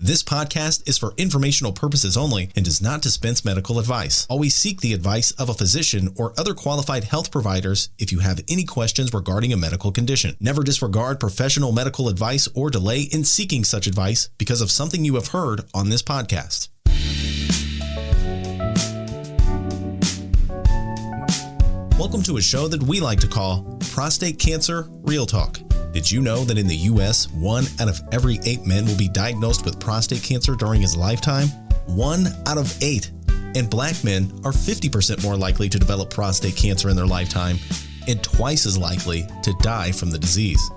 This podcast is for informational purposes only and does not dispense medical advice. Always seek the advice of a physician or other qualified health providers if you have any questions regarding a medical condition. Never disregard professional medical advice or delay in seeking such advice because of something you have heard on this podcast. Welcome to a show that we like to call Prostate Cancer Real Talk. Did you know that in the U.S., 1 out of every 8 men will be diagnosed with prostate cancer during his lifetime? 1 out of 8. And black men are 50% more likely to develop prostate cancer in their lifetime and twice as likely to die from the disease.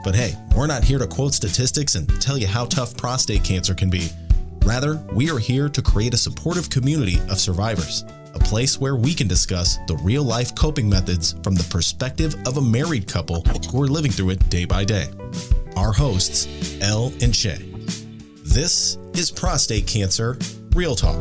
But hey, we're not here to quote statistics and tell you how tough prostate cancer can be. Rather, we are here to create a supportive community of survivors. A place where we can discuss the real-life coping methods from the perspective of a married couple who are living through it day by day. Our hosts, Elle and Shay. This is Prostate Cancer Real Talk.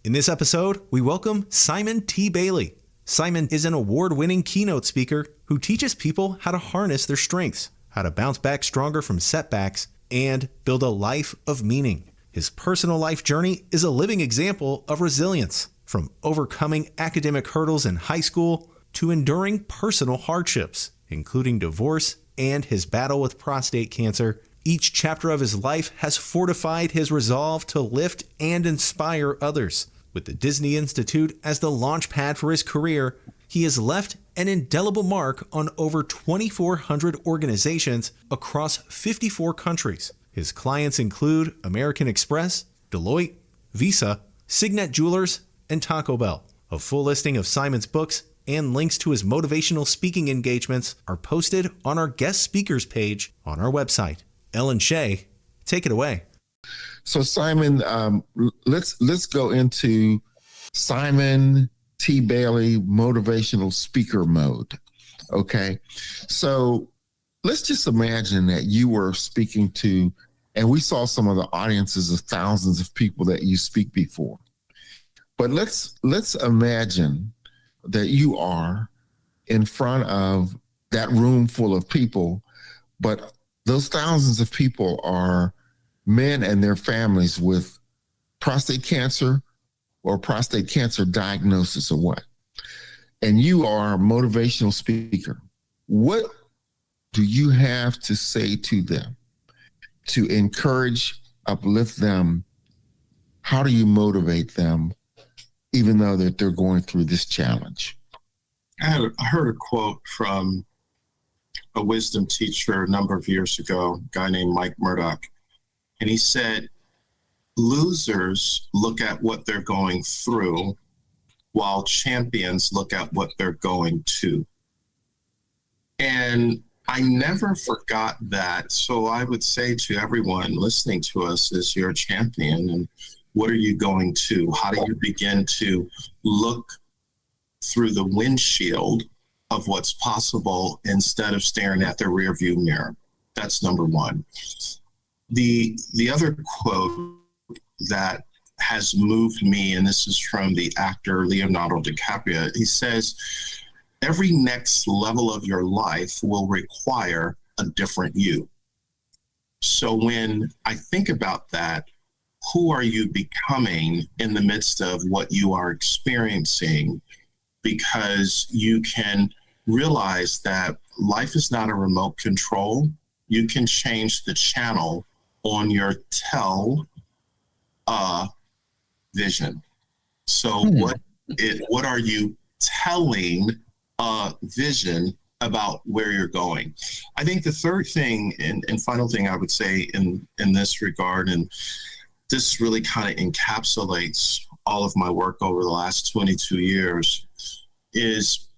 In this episode, we welcome Simon T. Bailey. Simon is an award-winning keynote speaker who teaches people how to harness their strengths, how to bounce back stronger from setbacks, and build a life of meaning. His personal life journey is a living example of resilience, from overcoming academic hurdles in high school to enduring personal hardships, including divorce and his battle with prostate cancer. Each chapter of his life has fortified his resolve to lift and inspire others. With the Disney Institute as the launch pad for his career, he has left an indelible mark on over 2,400 organizations across 54 countries. His clients include American Express, Deloitte, Visa, Signet Jewelers, and Taco Bell. A full listing of Simon's books and links to his motivational speaking engagements are posted on our guest speakers page on our website. Elle and Shay, take it away. So Simon, let's go into Simon T. Bailey motivational speaker mode. Okay, so let's just imagine that you were speaking to, and we saw some of the audiences of thousands of people that you speak before. But let's imagine that you are in front of that room full of people, but those thousands of people are men and their families with prostate cancer or prostate cancer diagnosis or what. And you are a motivational speaker. What do you have to say to them to encourage, uplift them? How do you motivate them, even though that they're going through this challenge? I heard a quote from a wisdom teacher a number of years ago, a guy named Mike Murdoch, and he said, losers look at what they're going through while champions look at what they're going to. And I never forgot that. So I would say to everyone listening to us is you're a champion, and what are you going to? How do you begin to look through the windshield of what's possible instead of staring at the rearview mirror? That's number one. The other quote that has moved me, and this is from the actor Leonardo DiCaprio, he says, every next level of your life will require a different you. So when I think about that, who are you becoming in the midst of what you are experiencing? Because you can realize that life is not a remote control. You can change the channel on your vision. So what are you telling vision about where you're going? I think the third thing and final thing I would say in this regard, and this really kind of encapsulates all of my work over the last 22 years, is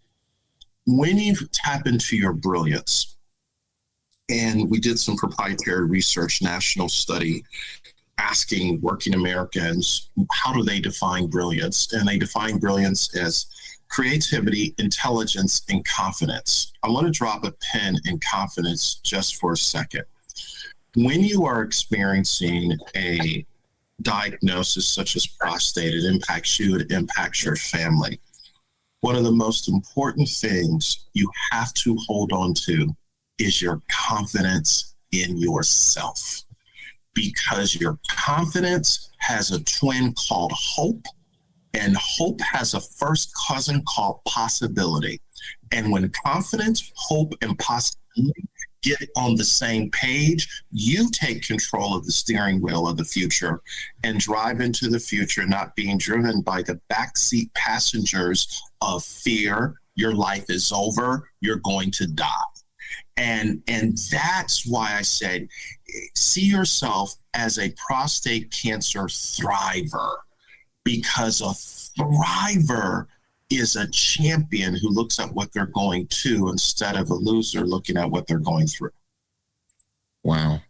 when you tap into your brilliance, and we did some proprietary research, national study, asking working Americans, how do they define brilliance? And they define brilliance as creativity, intelligence, and confidence. I want to drop a pin in confidence just for a second. When you are experiencing a diagnosis such as prostate, it impacts you, it impacts your family. One of the most important things you have to hold on to is your confidence in yourself, because your confidence has a twin called hope, and hope has a first cousin called possibility. And when confidence, hope, and possibility get on the same page, you take control of the steering wheel of the future and drive into the future, not being driven by the backseat passengers of fear. Your life is over. You're going to die. And that's why I said, see yourself as a prostate cancer thriver, because a thriver is a champion who looks at what they're going to instead of a loser looking at what they're going through. Wow.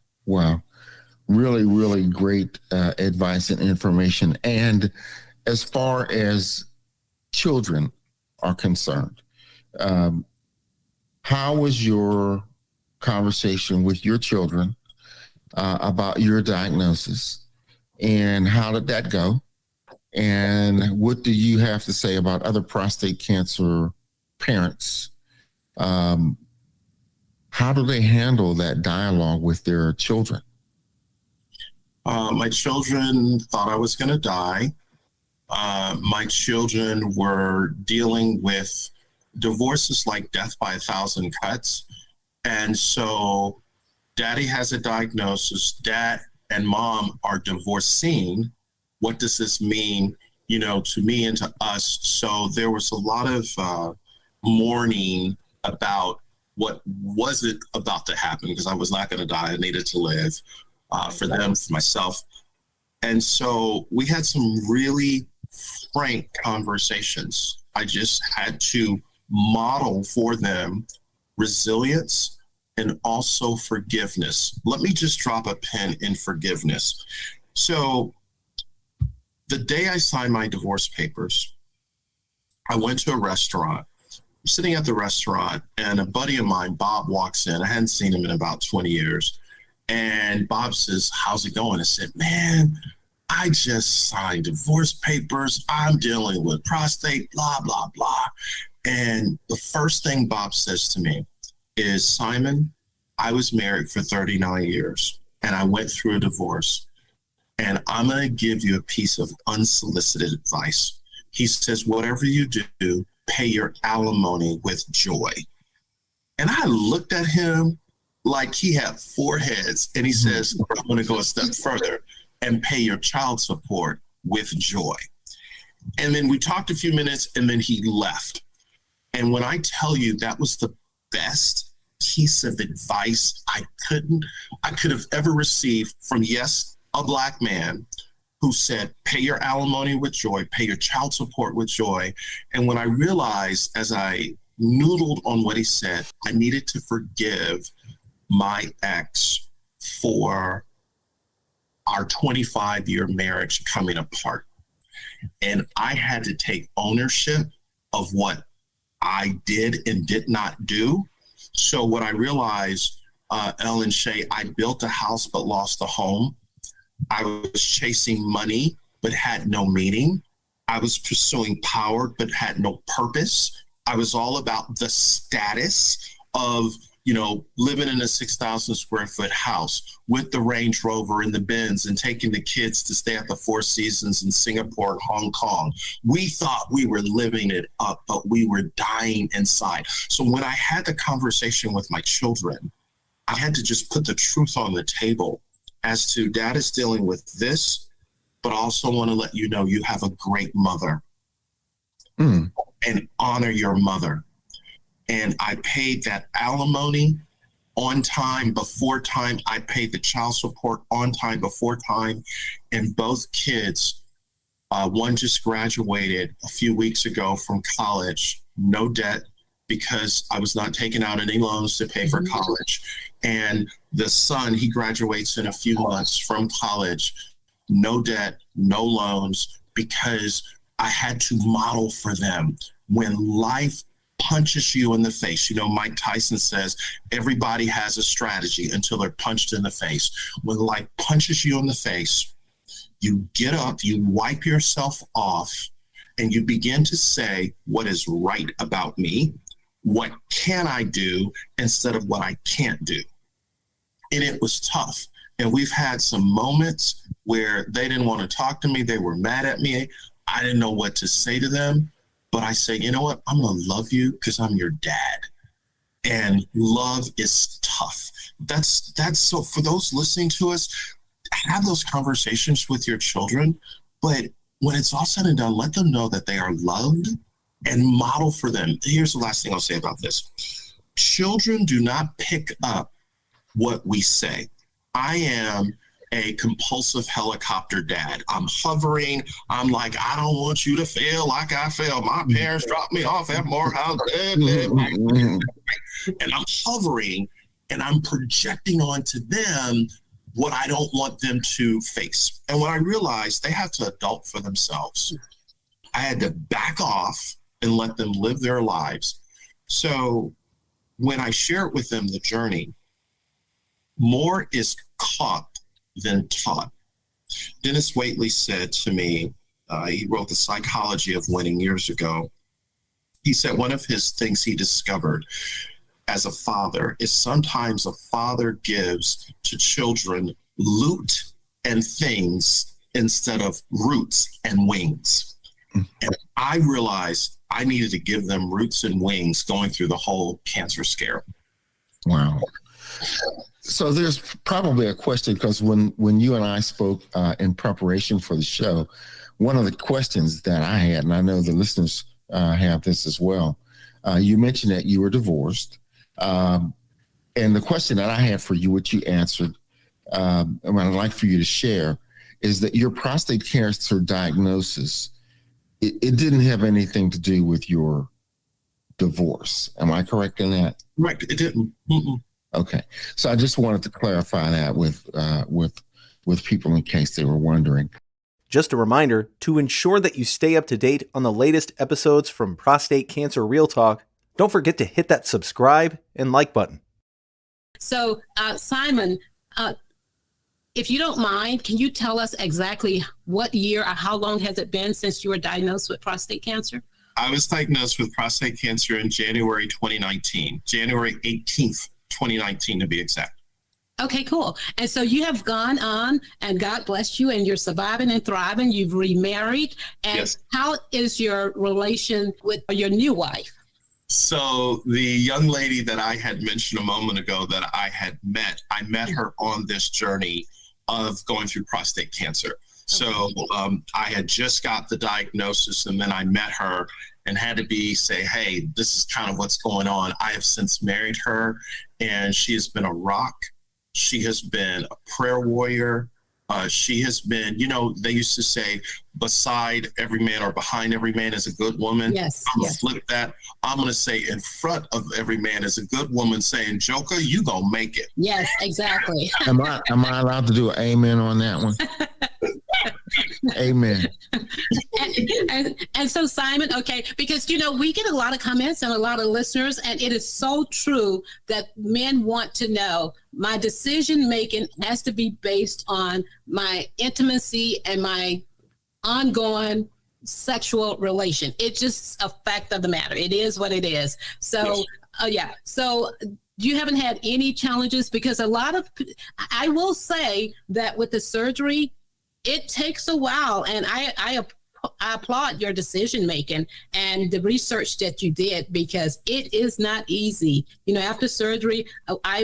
Really, really great advice and information. And as far as children are concerned, how was your conversation with your children about your diagnosis, and how did that go? And what do you have to say about other prostate cancer parents? How do they handle that dialogue with their children? My children thought I was going to die. My children were dealing with divorces like death by 1,000 cuts. And so daddy has a diagnosis. Dad and mom are divorcing. What does this mean, to me and to us? So there was a lot of mourning about what wasn't about to happen, because I was not going to die. I needed to live for them, for myself. And so we had some really frank conversations. I just had to model for them resilience and also forgiveness. Let me just drop a pin in forgiveness. So the day I signed my divorce papers, I went to a restaurant. I'm sitting at the restaurant, and a buddy of mine, Bob, walks in. I hadn't seen him in about 20 years. And Bob says, "How's it going?" I said, "Man, I just signed divorce papers. I'm dealing with prostate, blah, blah, blah." And the first thing Bob says to me is, "Simon, I was married for 39 years, and I went through a divorce. And I'm going to give you a piece of unsolicited advice." He says, "Whatever you do, pay your alimony with joy." And I looked at him like he had four heads. And he says, "I'm going to go a step further and pay your child support with joy." And then we talked a few minutes, and then he left. And when I tell you, that was the best piece of advice I could have ever received from, yes, a Black man who said, pay your alimony with joy, pay your child support with joy. And when I realized, as I noodled on what he said, I needed to forgive my ex for our 25-year marriage coming apart. And I had to take ownership of what I did and did not do. So what I realized, Ellen Shay, I built a house but lost a home. I was chasing money but had no meaning. I was pursuing power but had no purpose. I was all about the status of, living in a 6,000 square foot house with the Range Rover and the Benz and taking the kids to stay at the Four Seasons in Singapore and Hong Kong. We thought we were living it up, but we were dying inside. So when I had the conversation with my children, I had to just put the truth on the table as to, Dad is dealing with this, but I also want to let you know you have a great mother and honor your mother. And I paid that alimony on time, before time. I paid the child support on time, before time. And both kids, one just graduated a few weeks ago from college, no debt, because I was not taking out any loans to pay for college. And the son, he graduates in a few months from college, no debt, no loans, because I had to model for them when life punches you in the face. Mike Tyson says, everybody has a strategy until they're punched in the face. When life punches you in the face, you get up, you wipe yourself off, and you begin to say, what is right about me? What can I do instead of what I can't do? and it was tough. And we've had some moments where they didn't want to talk to me. They were mad at me. I didn't know what to say to them. But I say, you know what? I'm going to love you because I'm your dad. And love is tough. That's so for those listening to us, have those conversations with your children. But when it's all said and done, let them know that they are loved and model for them. Here's the last thing I'll say about this. Children do not pick up what we say. I am a compulsive helicopter dad. I'm hovering. I'm like, I don't want you to feel like I feel. My parents dropped me off at Morehouse. And I'm hovering and I'm projecting onto them what I don't want them to face. And when I realized they have to adult for themselves, I had to back off and let them live their lives. So when I share it with them, the journey, more is caught than taught. Dennis Waitley said to me, he wrote The Psychology of Winning years ago. He said one of his things he discovered as a father is sometimes a father gives to children loot and things instead of roots and wings. And I realized I needed to give them roots and wings going through the whole cancer scare. Wow. So there's probably a question, because when you and I spoke in preparation for the show, one of the questions that I had, and I know the listeners have this as well, you mentioned that you were divorced. And the question that I had for you, which you answered, and what I'd like for you to share, is that your prostate cancer diagnosis, it didn't have anything to do with your divorce. Am I correct in that? Right, it didn't. Mm-mm. Okay, so I just wanted to clarify that with people in case they were wondering. Just a reminder, to ensure that you stay up to date on the latest episodes from Prostate Cancer Real Talk, don't forget to hit that subscribe and like button. So, Simon, if you don't mind, can you tell us exactly what year or how long has it been since you were diagnosed with prostate cancer? I was diagnosed with prostate cancer in January 2019, January 18th, 2019 to be exact. Okay, cool. And so you have gone on, and God bless you, and you're surviving and thriving. You've remarried. And yes. How is your relation with your new wife? So the young lady that I had mentioned a moment ago that I met her on this journey of going through prostate cancer. So I had just got the diagnosis, and then I met her and had to say, hey, this is kind of what's going on. I have since married her, and she has been a rock. She has been a prayer warrior. She has been, they used to say, beside every man or behind every man is a good woman. Yes. I'm going to flip that. I'm going to say in front of every man is a good woman, saying, Joker, you going to make it. Yes, exactly. Am I allowed to do an amen on that one? Amen. And so, Simon, okay, because, we get a lot of comments and a lot of listeners, and it is so true that men want to know my decision making has to be based on my intimacy and my ongoing sexual relation. It's just a fact of the matter. It is what it is. So, yes. So you haven't had any challenges, because I will say that with the surgery, it takes a while, and I applaud your decision making and the research that you did, because it is not easy. After surgery,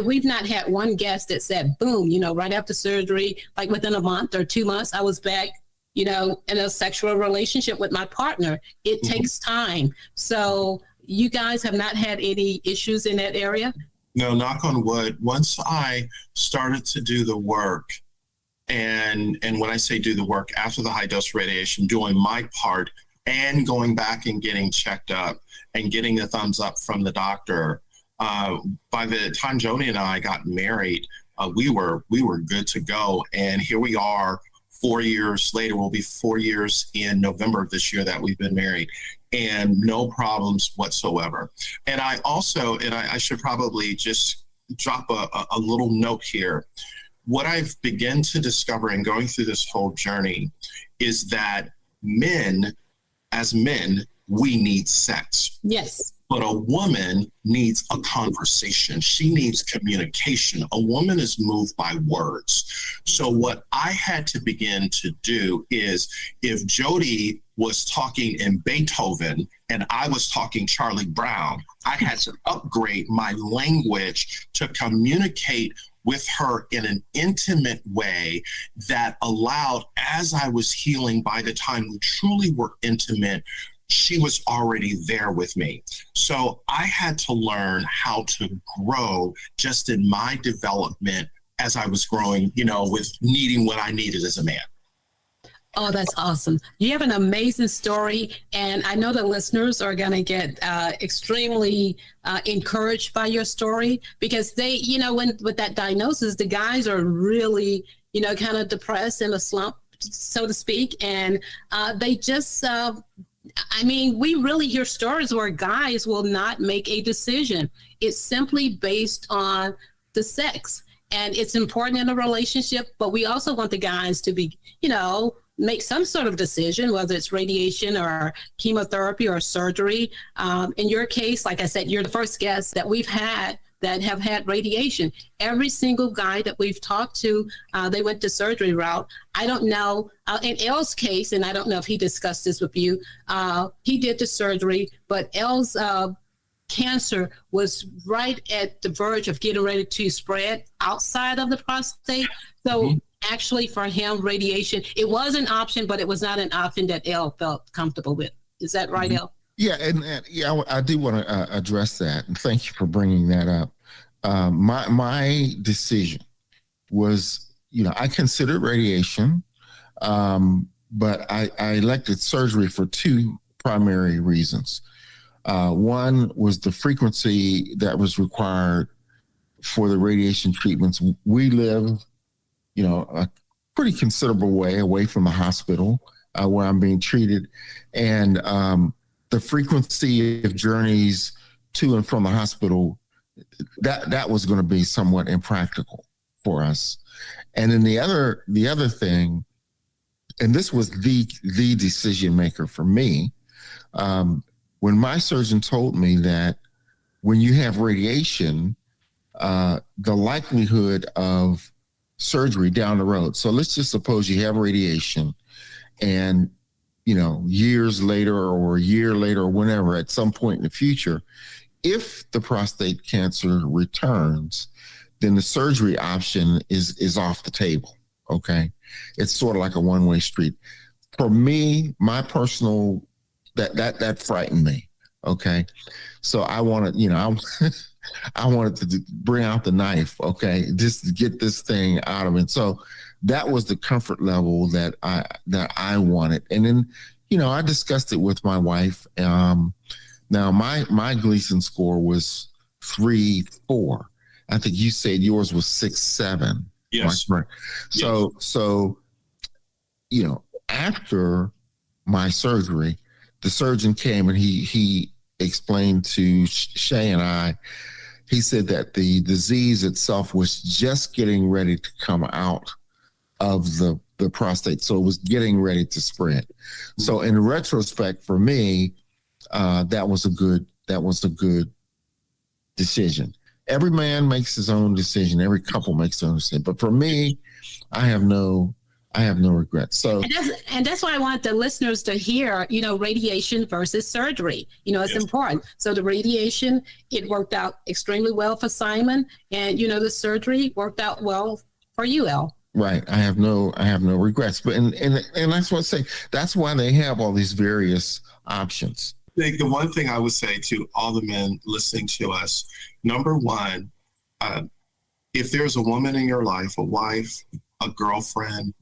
we've not had one guest that said, boom, right after surgery, like within a month or 2 months, I was back, in a sexual relationship with my partner. It takes time. So you guys have not had any issues in that area? No, knock on wood. Once I started to do the work, and when I say do the work, after the high dose radiation, doing my part and going back and getting checked up and getting the thumbs up from the doctor, by the time Joni and I got married, we were good to go. And here we are 4 years later. We'll be 4 years in November of this year that we've been married, and no problems whatsoever. And I also, I should probably just drop a little note here. What I've begun to discover in going through this whole journey is that men, as men, we need sex. Yes. But a woman needs a conversation. She needs communication. A woman is moved by words. So what I had to begin to do is, if Jody was talking in Beethoven and I was talking Charlie Brown, I had to upgrade my language to communicate with her in an intimate way that allowed, as I was healing, by the time we truly were intimate, she was already there with me. So I had to learn how to grow just in my development as I was growing, with needing what I needed as a man. Oh, that's awesome. You have an amazing story. And I know the listeners are going to get extremely encouraged by your story, because they, with that diagnosis, the guys are really, kind of depressed, in a slump, so to speak. And they just, we really hear stories where guys will not make a decision. It's simply based on the sex. And it's important in a relationship, but we also want the guys to be, make some sort of decision, whether it's radiation or chemotherapy or surgery. In your case, like I said, you're the first guest that we've had that have had radiation. Every single guy that we've talked to, they went the surgery route. I don't know, in Elle's case, and I don't know if he discussed this with you, he did the surgery, but Elle's cancer was right at the verge of getting ready to spread outside of the prostate. So actually for him, radiation, it was an option, but it was not an option that Elle felt comfortable with. Is that right, Elle? Yeah, and I do want to address that, and thank you for bringing that up. My decision was, I considered radiation, but I elected surgery for two primary reasons. One was the frequency that was required for the radiation treatments. We live, a pretty considerable way away from the hospital where I'm being treated, and the frequency of journeys to and from the hospital, that was going to be somewhat impractical for us. And then the other thing, and this was the decision maker for me, when my surgeon told me that when you have radiation, the likelihood of surgery down the road. So let's just suppose you have radiation and, years later or a year later or whenever, at some point in the future, if the prostate cancer returns, then the surgery option is off the table. Okay. It's sort of like a one-way street. For me, my personal, that frightened me. Okay. So I wanted, I wanted to bring out the knife. Okay. Just to get this thing out of it. So that was the comfort level that I wanted. And then, I discussed it with my wife. Now my Gleason score was 3-4. I think you said yours was 6-7. Yes. Right. So, after my surgery, the surgeon came and he explained to Shay and I, he said that the disease itself was just getting ready to come out of the prostate. So it was getting ready to spread. So in retrospect, for me, that was a good decision. Every man makes his own decision. Every couple makes their own decision. But for me, I have no regrets. So, and that's why I want the listeners to hear, radiation versus surgery. It's important. So the radiation, it worked out extremely well for Simon, and the surgery worked out well for you, Elle. Right. I have no regrets. But and that's what I say. That's why they have all these various options. I think the one thing I would say to all the men listening to us, number one, if there's a woman in your life, a wife, a girlfriend,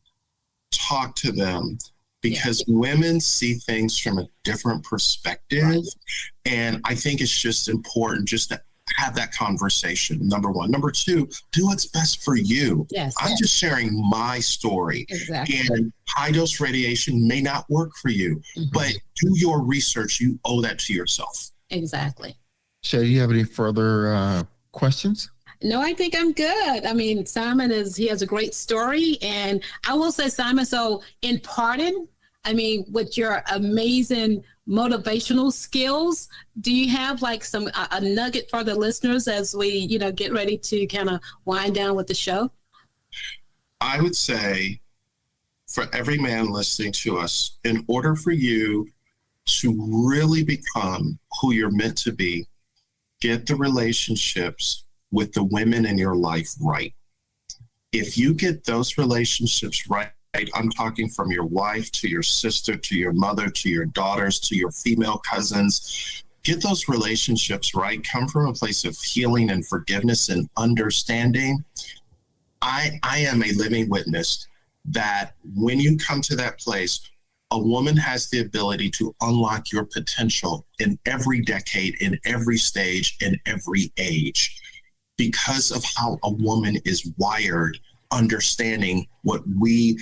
talk to them, because women see things from a different perspective. Right. And I think it's just important just to have that conversation, number one. Number two, do what's best for you. Yes. I'm just sharing my story. Exactly. And high dose radiation may not work for you, but do your research. You owe that to yourself. Exactly. Shay, do you have any further questions? No, I think I'm good. Simon he has a great story. And I will say, Simon, so in Pardon, with your amazing motivational skills. Do you have like a nugget for the listeners as we, get ready to kind of wind down with the show? I would say for every man listening to us, in order for you to really become who you're meant to be, get the relationships with the women in your life right. If you get those relationships right, I'm talking from your wife to your sister, to your mother, to your daughters, to your female cousins, get those relationships right. Come from a place of healing and forgiveness and understanding. I am a living witness that when you come to that place, a woman has the ability to unlock your potential in every decade, in every stage, in every age, because of how a woman is wired, understanding what we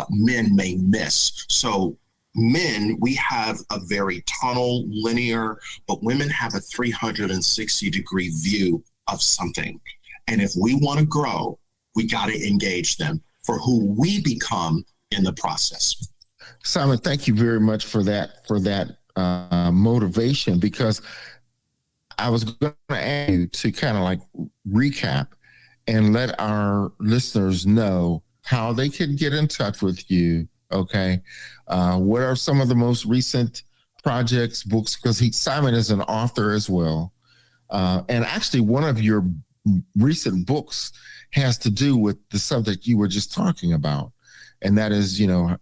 men may miss. So men, we have a very tunnel, linear, but women have a 360-degree view of something. And if we want to grow, we got to engage them for who we become in the process. Simon, thank you very much for that motivation, because I was going to ask you to kind of like recap and let our listeners know how they can get in touch with you. Okay. What are some of the most recent projects, books? Because Simon is an author as well. And actually one of your recent books has to do with the subject you were just talking about. And that is, the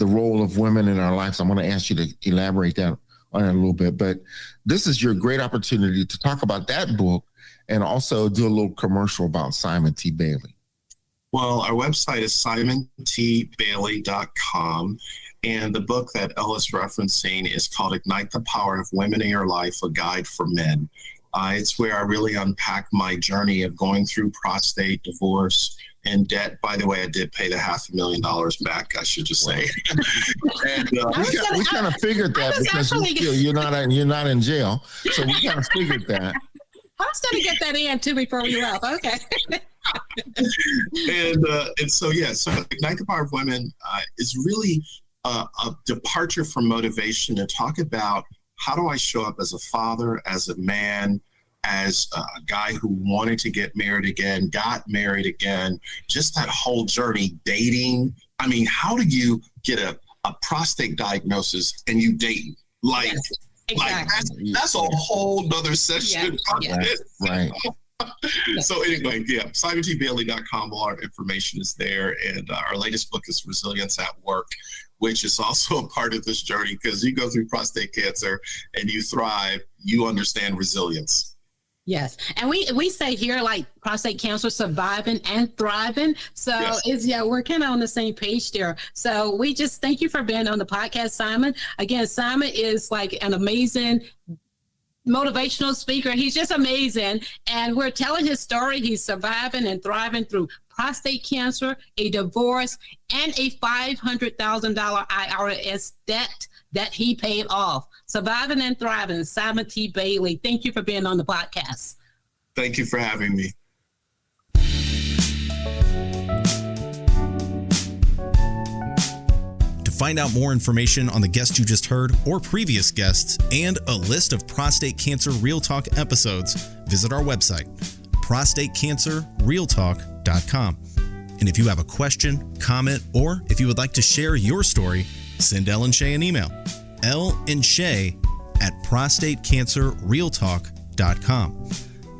role of women in our lives. I'm going to ask you to elaborate that on it a little bit, but this is your great opportunity to talk about that book and also do a little commercial about Simon T. Bailey. Well, our website is simontbailey.com. And the book that Ella's referencing is called Ignite the Power of Women in Your Life, A Guide for Men. It's where I really unpack my journey of going through prostate, divorce, and debt. By the way, I did pay the $500,000 back, I should just say. And, we kind of figured that because you're not in jail. So we kind of figured that. I was going to get that in too before we left. Okay. and so Ignite the Power of Women is really a departure from motivation to talk about how do I show up as a father, as a man, as a guy who wanted to get married again, got married again, just that whole journey, dating. I mean, how do you get a prostate diagnosis and you date? Like, yes, exactly. that's a whole nother session. Yeah. Right. So anyway, simontbailey.com, all our information is there. And our latest book is Resilience at Work, which is also a part of this journey, because you go through prostate cancer and you thrive, you understand resilience. Yes. And we say here, like, prostate cancer, surviving and thriving. So yes. We're kind of on the same page there. So we just thank you for being on the podcast, Simon. Again, Simon is like an amazing motivational speaker. He's just amazing. And we're telling his story. He's surviving and thriving through prostate cancer, a divorce, and a $500,000 IRS debt that he paid off. Surviving and thriving, Simon T. Bailey. Thank you for being on the podcast. Thank you for having me. To find out more information on the guest you just heard or previous guests and a list of Prostate Cancer Real Talk episodes, visit our website, prostatecancerrealtalk.com. And if you have a question, comment, or if you would like to share your story, send Elle and Shay an email, ellandshay@prostatecancerrealtalk.com.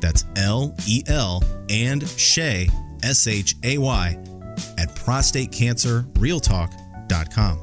That's LEL and Shay, SHAY, @prostatecancerrealtalk.com.